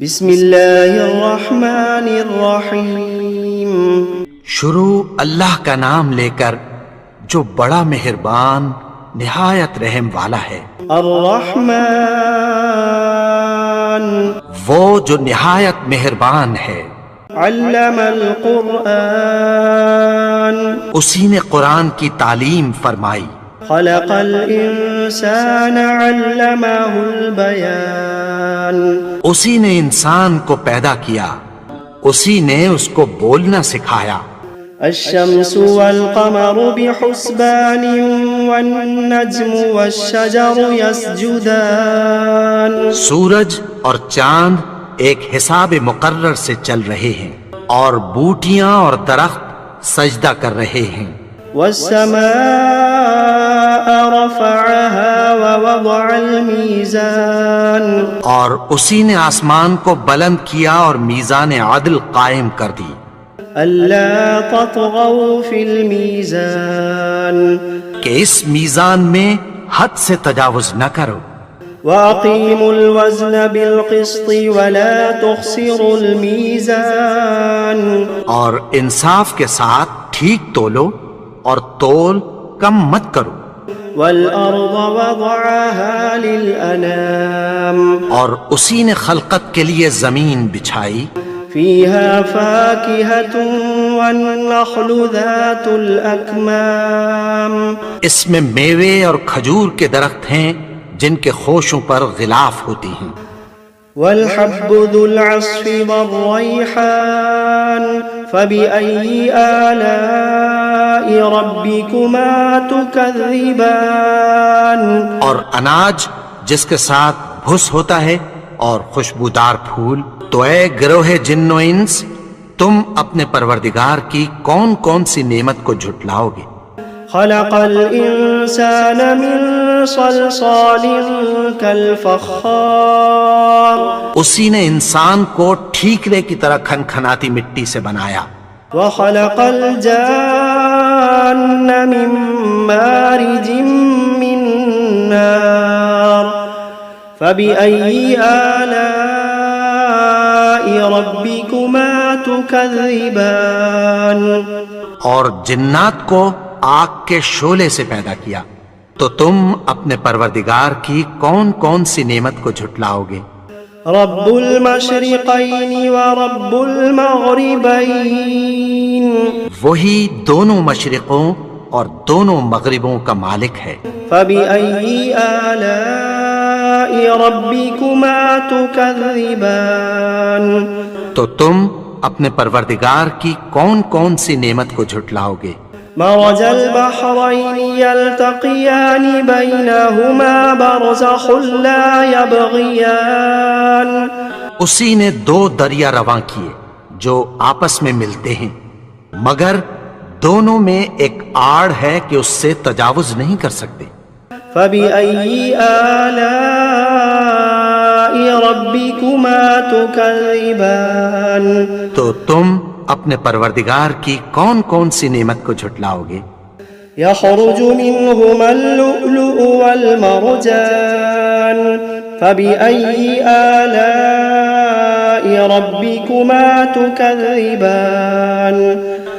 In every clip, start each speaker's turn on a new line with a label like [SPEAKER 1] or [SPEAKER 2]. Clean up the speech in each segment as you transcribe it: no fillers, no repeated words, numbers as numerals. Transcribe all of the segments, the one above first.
[SPEAKER 1] بسم اللہ الرحمن الرحیم۔
[SPEAKER 2] شروع اللہ کا نام لے کر جو بڑا مہربان نہایت رحم والا ہے۔
[SPEAKER 1] الرحمن
[SPEAKER 2] وہ جو نہایت مہربان ہے۔
[SPEAKER 1] علم القرآن
[SPEAKER 2] اسی نے قرآن کی تعلیم فرمائی۔
[SPEAKER 1] خلق الانسان علمہ البیان
[SPEAKER 2] اسی نے انسان کو پیدا کیا، اسی نے اس کو بولنا سکھایا۔
[SPEAKER 1] الشمس والقمر بحسبان والنجم والشجر يسجدان
[SPEAKER 2] سورج اور چاند ایک حساب مقرر سے چل رہے ہیں، اور بوٹیاں اور درخت سجدہ کر رہے ہیں۔
[SPEAKER 1] والسماء رفعها ووضع الميزان
[SPEAKER 2] اور اسی نے آسمان کو بلند کیا اور میزان عدل قائم کر دی۔
[SPEAKER 1] ألا تطغوا في الميزان
[SPEAKER 2] کہ اس میزان میں حد سے تجاوز نہ کرو۔
[SPEAKER 1] وأقيموا الوزن بالقسط ولا تخسروا الميزان
[SPEAKER 2] اور انصاف کے ساتھ ٹھیک تولو اور تول کم مت کرو۔
[SPEAKER 1] والأرض وضعها للأنام
[SPEAKER 2] اور اسی نے خلقت کے لیے زمین بچھائی،
[SPEAKER 1] فيها فاكهة والنخل ذات الأكمام
[SPEAKER 2] اس میں میوے اور کھجور کے درخت ہیں جن کے خوشوں پر غلاف ہوتی ہیں۔
[SPEAKER 1] والحب ذو العصف والريحان فبأي آلاء ربكما تكذبان
[SPEAKER 2] اور اناج جس کے ساتھ بھس ہوتا ہے اور خوشبودار پھول، تو اے گروہ جن و انس، تم اپنے پروردگار کی کون کون سی نعمت کو جھٹلاؤ گے؟
[SPEAKER 1] خلق الإنسان من صلصال كالفخار
[SPEAKER 2] اسی نے انسان کو ٹھیکرے کی طرح کھنکھناتی مٹی سے بنایا۔
[SPEAKER 1] وخلق الجان من مارج من نار فبأي آلاء ربكما تكذبان
[SPEAKER 2] اور جنات کو آگ کے شعلے سے پیدا کیا، تو تم اپنے پروردگار کی کون کون سی نعمت کو جھٹلاؤ گے؟
[SPEAKER 1] رب المشرقین ورب المغربین
[SPEAKER 2] وہی دونوں مشرقوں اور دونوں مغربوں کا مالک ہے۔
[SPEAKER 1] فبأي آلاء ربكما تكذبان
[SPEAKER 2] تو تم اپنے پروردگار کی کون کون سی نعمت کو جھٹلاؤ گے؟
[SPEAKER 1] مرج البحرين يلتقيان بينهما برزخ لا يبغيان
[SPEAKER 2] اسی نے دو دریا رواں کیے جو آپس میں ملتے ہیں، مگر دونوں میں ایک آڑ ہے کہ اس سے تجاوز نہیں کر سکتے۔
[SPEAKER 1] فبأي آلاء ربكما تكذبان
[SPEAKER 2] تو تم اپنے پروردگار کی کون کون سی نعمت کو جھٹلاؤ گے؟
[SPEAKER 1] يخرج منهما اللؤلؤ والمرجان فبأي آلاء ربكما تكذبان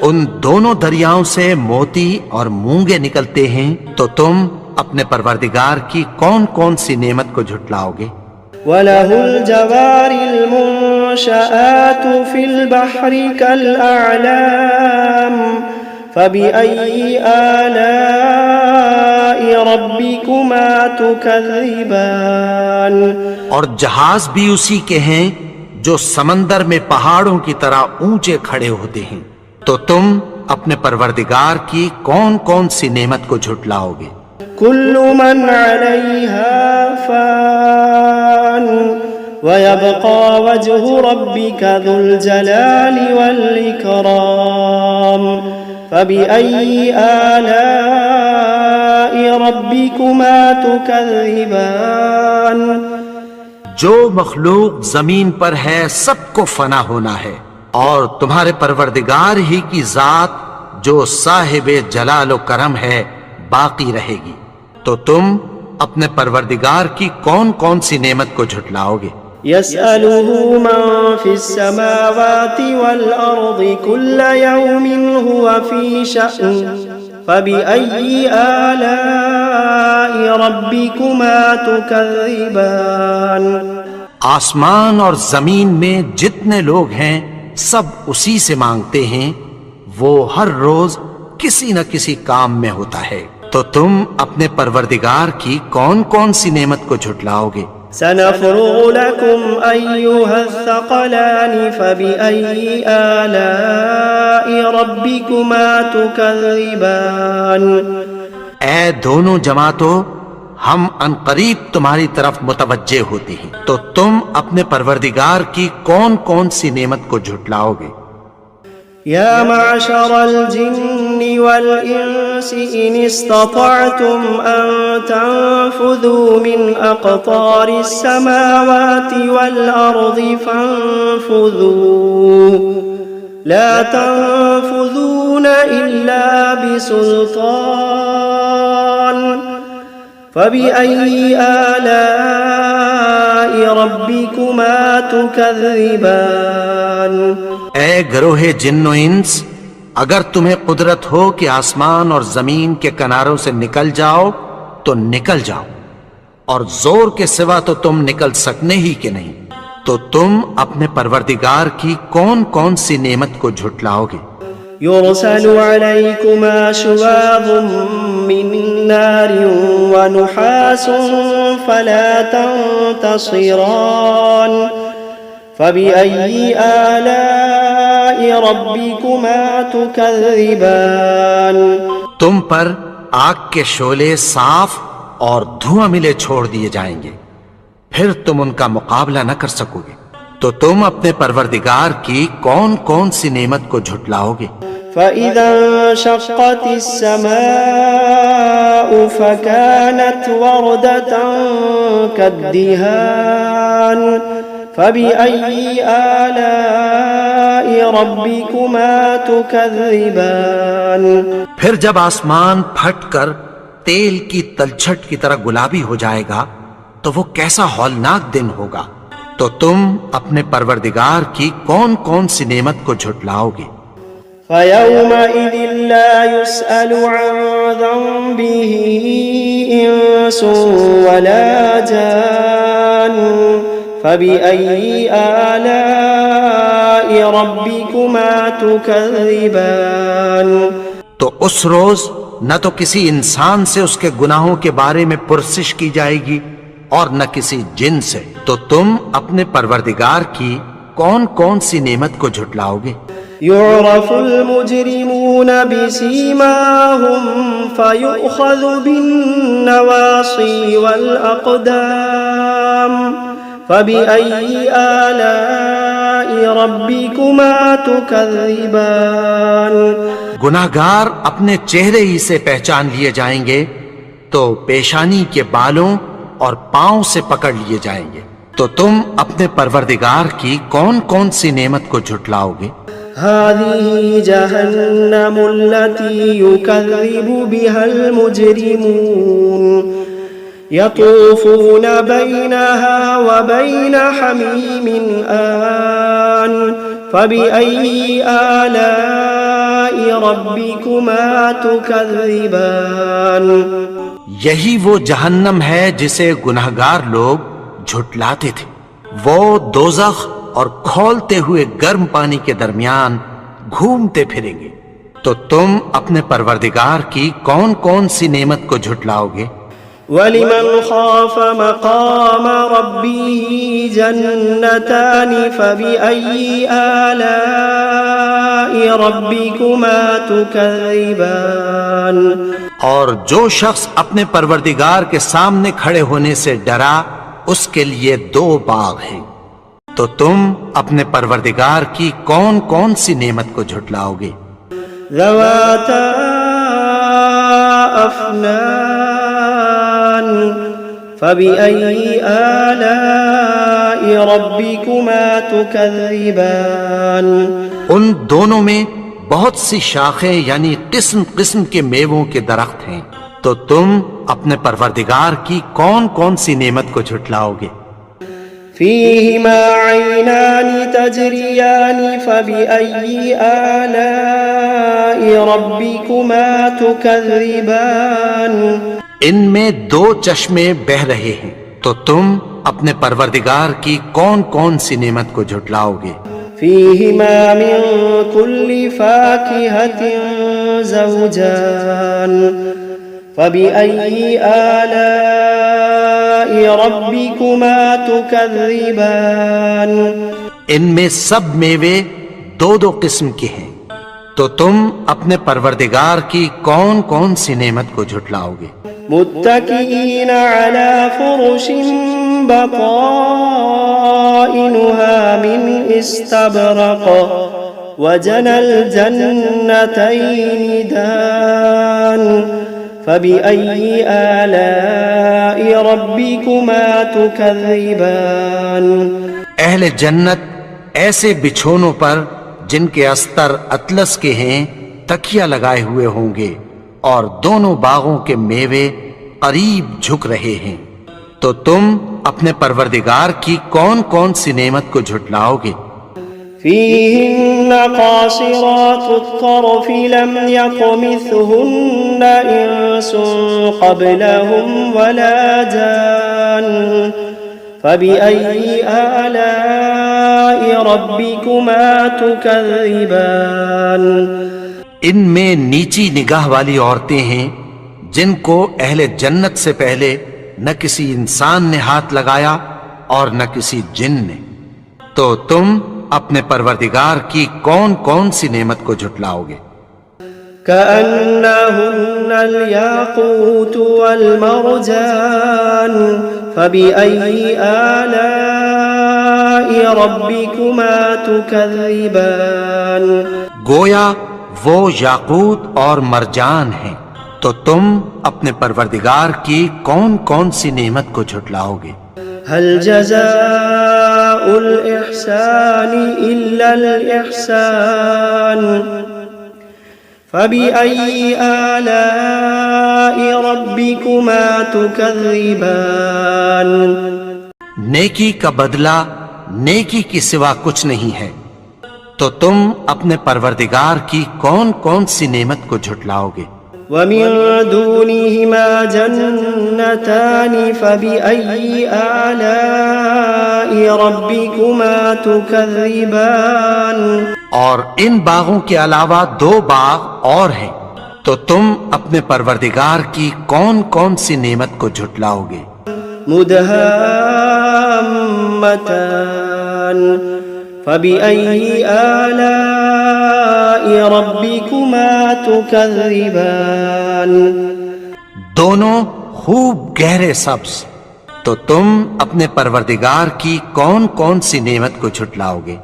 [SPEAKER 2] ان دونوں دریاؤں سے موتی اور مونگے نکلتے ہیں، تو تم اپنے پروردگار کی کون کون سی نعمت کو جھٹلاؤ گے؟
[SPEAKER 1] وَلَهُ الْجَوَارِ الْمُنشَآتُ فِي الْبَحْرِ كَالْأَعْلَامِ فَبِأَيِّ آلَاءِ رَبِّكُمَا تُكَذِّبَانِ
[SPEAKER 2] اور جہاز بھی اسی کے ہیں جو سمندر میں پہاڑوں کی طرح اونچے کھڑے ہوتے ہیں، تو تم اپنے پروردگار کی کون کون سی نعمت کو جھٹلاؤ گے؟
[SPEAKER 1] كل من عليها فان ويبقى وجه ربك ذو الجلال والإكرام فبأي آلاء ربكما تكذبان
[SPEAKER 2] جو مخلوق زمین پر ہے سب کو فنا ہونا ہے، اور تمہارے پروردگار ہی کی ذات جو صاحب جلال و کرم ہے باقی رہے گی، تو تم اپنے پروردگار کی کون کون سی نعمت کو جھٹلاؤ گے؟
[SPEAKER 1] يسأله من في السماوات والأرض كل يوم هو في شأن فبأي آلاء ربكما تكذبان
[SPEAKER 2] آسمان اور زمین میں جتنے لوگ ہیں سب اسی سے مانگتے ہیں، وہ ہر روز کسی نہ کسی کام میں ہوتا ہے، تو تم اپنے پروردگار کی کون کون سی نعمت کو جھٹلاؤ گے؟
[SPEAKER 1] سنفرغ لكم أيها الثقلان فبأي آلاء ربكما تكذبان
[SPEAKER 2] اے دونوں جماعتوں، ہم عنقریب تمہاری طرف متوجہ ہوتے ہیں، تو تم اپنے پروردگار کی کون کون سی نعمت کو جھٹلاؤ گے؟
[SPEAKER 1] يا معشر الجن والإنس إن استطعتم أن تنفذوا من أقطار السماوات والأرض فانفذوا لا تنفذون إلا بسلطان فبأي آلاء ربكما تكذبان
[SPEAKER 2] اے گروہ جن و انس، اگر تمہیں قدرت ہو کہ آسمان اور زمین کے کناروں سے نکل جاؤ تو نکل جاؤ، اور زور کے سوا تو تم نکل سکنے ہی کہ نہیں، تو تم اپنے پروردگار کی کون کون سی نعمت کو جھٹلاؤ گے؟
[SPEAKER 1] يرسل عليكما شواظ من نار ونحاس فلا تنتصران فبأي آلاء ربكما تكذبان
[SPEAKER 2] تم پر آگ کے شعلے صاف اور دھواں ملے چھوڑ دیے جائیں گے، پھر تم ان کا مقابلہ نہ کر سکو گے، تو تم اپنے پروردگار کی کون کون سی نعمت کو جھٹلاؤ گے؟
[SPEAKER 1] فإذا انشقت السماء فكانت وردة كالدهان فبأي آلاء ربكما تكذبان
[SPEAKER 2] پھر جب آسمان پھٹ کر تیل کی تلچھٹ کی طرح گلابی ہو جائے گا تو وہ کیسا ہولناک دن ہوگا، تو تم اپنے پروردگار کی کون کون سی نعمت کو جھٹلاؤ گے؟
[SPEAKER 1] فيومئذ لا يسأل عن ذنبه إنس ولا جان فبأي آلاء ربكما تكذبان
[SPEAKER 2] تو اس روز نہ تو کسی انسان سے اس کے گناہوں کے بارے میں پرسش کی جائے گی اور نہ کسی جن سے، تو تم اپنے پروردگار کی کون کون سی نعمت کو جھٹلاؤ گے؟
[SPEAKER 1] يعرف المجرمون بسيماهم فيؤخذ بالنواصي والأقدام فبأي آلاء ربكما تكذبان
[SPEAKER 2] گناہگار اپنے چہرے ہی سے پہچان لیے جائیں گے تو پیشانی کے بالوں اور پاؤں سے پکڑ لیے جائیں گے، تو تم اپنے پروردگار کی کون کون سی نعمت کو جھٹلاؤ گے؟
[SPEAKER 1] هذه جهنم التي يكذب بها المجرمون يطوفون بينها وبين حميم آن فبأي آلاء ربكما تكذبان
[SPEAKER 2] یہی وہ جہنم ہے جسے گناہگار لوگ جھٹلاتے تھے، وہ دوزخ اور کھولتے ہوئے گرم پانی کے درمیان گھومتے پھریں گے، تو تم اپنے پروردگار کی کون کون سی نعمت کو جھٹلاؤ گے؟
[SPEAKER 1] وَلِمَنْ خَافَ مَقَامَ رَبِّهِ جَنَّتَانِ فَبِأَيِّ آلَاءِ رَبِّكُمَا تُكَذِّبَانِ
[SPEAKER 2] اور جو شخص اپنے پروردگار کے سامنے کھڑے ہونے سے ڈرا اس کے لیے دو باغ ہیں، تو تم اپنے پروردگار کی کون کون سی نعمت کو جھٹلاؤ گے؟
[SPEAKER 1] ذواتا افنان فبأي آلاء ربكما تكذبان
[SPEAKER 2] ان دونوں میں بہت سی شاخیں یعنی قسم قسم کے میووں کے درخت ہیں، تو تم اپنے پروردگار کی کون کون سی نعمت کو جھٹلاؤ گے؟
[SPEAKER 1] فيهما عينان تجريان فبأي آلاء ربكما تكذبان
[SPEAKER 2] ان میں دو چشمے بہ رہے ہیں، تو تم اپنے پروردگار کی کون کون سی نعمت کو جھٹلاؤ گے؟
[SPEAKER 1] فيهما من كل فاكهة زوجان فبأي آلاء ربكما تكذبان
[SPEAKER 2] ان میں سب میوے دو دو قسم کے ہیں، تو تم اپنے پروردگار کی کون کون سی نعمت کو جھٹلاؤ گے؟
[SPEAKER 1] متكئين على فرش بطائنها من استبرق وجنى الجنتين دان فبأي آلاء ربكما تكذبان
[SPEAKER 2] اہل جنت ایسے بچھونوں پر جن کے استر اطلس کے ہیں تکیہ لگائے ہوئے ہوں گے، اور دونوں باغوں کے میوے قریب جھک رہے ہیں، تو تم اپنے پروردگار کی کون کون سی نعمت کو جھٹلاؤ گے؟
[SPEAKER 1] فيهن قاصرات الطرف لم يطمثهن إنس قبلهم ولا جان فبأي آلاء ربكما تكذبان
[SPEAKER 2] ان میں نیچی نگاہ والی عورتیں ہیں جن کو اہل جنت سے پہلے نہ کسی انسان نے ہاتھ لگایا اور نہ کسی جن نے، تو تم اپنے پروردگار کی کون کون سی نعمت کو جھٹلاؤ گے؟
[SPEAKER 1] كأنهن الياقوت والمرجان فبأي آلاء ربكما تكذبان
[SPEAKER 2] گویا وہ یاقوت اور مرجان ہیں، تو تم اپنے پروردگار کی کون کون سی نعمت کو جھٹلاؤ گے؟
[SPEAKER 1] هل جزاء الإحسان إلا الإحسان فبأي آلاء ربكما تكذبان
[SPEAKER 2] نیکی کا بدلہ نیکی کی سوا کچھ نہیں ہے، تو تم اپنے پروردگار کی کون کون سی نعمت کو جھٹلاؤ گے؟
[SPEAKER 1] ومن دونهما جنتان فبأي آلاء ربكما تكذبان
[SPEAKER 2] اور ان باغوں کے علاوہ دو باغ اور ہیں، تو تم اپنے پروردگار کی کون کون سی نعمت کو جھٹلاؤ گے؟
[SPEAKER 1] مدهامتان فبأي آلاء ربكما تكذبان
[SPEAKER 2] دونوں خوب گہرے سبز، تو تم اپنے پروردگار کی کون کون سی نعمت کو جھٹلاؤ گے؟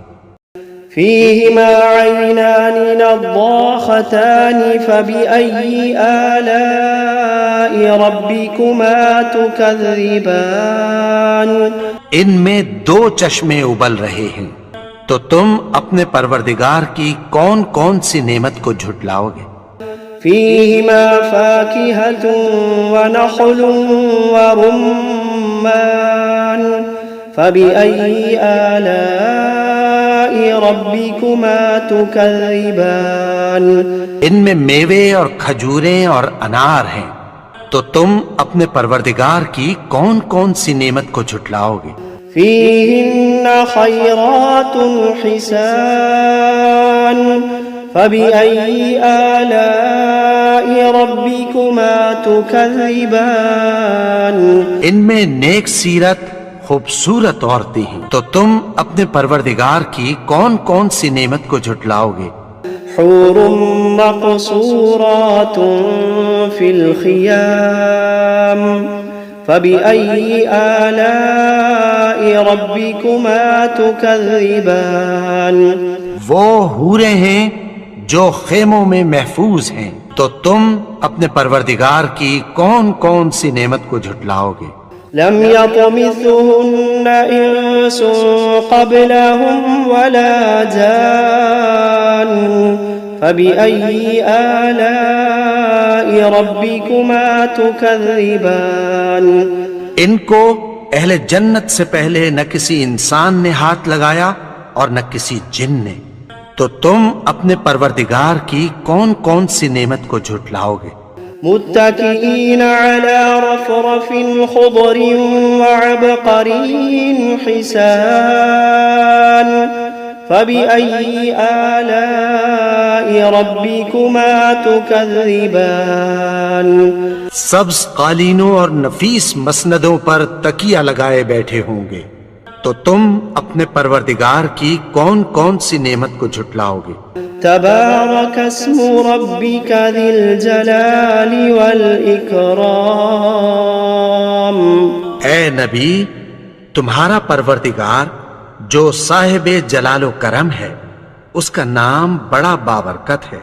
[SPEAKER 1] فيهما عينان نضاختان فبأي آلاء ربكما تكذبان
[SPEAKER 2] ان میں دو چشمے ابل رہے ہیں، تو تم اپنے پروردگار کی کون کون سی نعمت کو جھٹلاؤ گے؟
[SPEAKER 1] فيهما فاكهة ونخل ورمان فبأي آلاء ربكما تكذبان
[SPEAKER 2] ان میں میوے اور کھجوریں اور انار ہیں، تو تم اپنے پروردگار کی کون کون سی نعمت کو جھٹلاؤ گے؟
[SPEAKER 1] فيهن خيرات حسان فبأي آلاء ربكما تكذبان
[SPEAKER 2] ان میں نیک سیرت خوبصورت عورتیں ہیں، تو تم اپنے پروردگار کی کون کون سی نعمت کو جھٹلاؤ گے؟
[SPEAKER 1] حور مقصورات في الخيام فبأي آلاء ربكما تكذبان
[SPEAKER 2] وہ حوریں ہیں جو خیموں میں محفوظ ہیں، تو تم اپنے پروردگار کی کون کون سی نعمت کو جھٹلاؤ گے؟
[SPEAKER 1] لم يطمثهن إنس قبلهم ولا جان فبأي آلاء ربكما تكذبان
[SPEAKER 2] ان کو اہل جنت سے پہلے نہ کسی انسان نے ہاتھ لگایا اور نہ کسی جن نے، تو تم اپنے پروردگار کی کون کون سی نعمت کو جھٹلاؤ گے؟
[SPEAKER 1] متكئين على رفرف خضر وعبقري حسان فبأي آلاء ربكما تكذبان
[SPEAKER 2] سبز قالینوں اور نفیس مسندوں پر تکیہ لگائے بیٹھے ہوں گے، تو تم اپنے پروردگار کی کون کون سی نعمت کو جھٹلاؤ گے؟
[SPEAKER 1] تبارك اسم ربك ذي الجلال والإكرام
[SPEAKER 2] اے نبی، تمہارا پروردگار جو صاحب جلال و کرم ہے، اس کا نام بڑا بابرکت ہے۔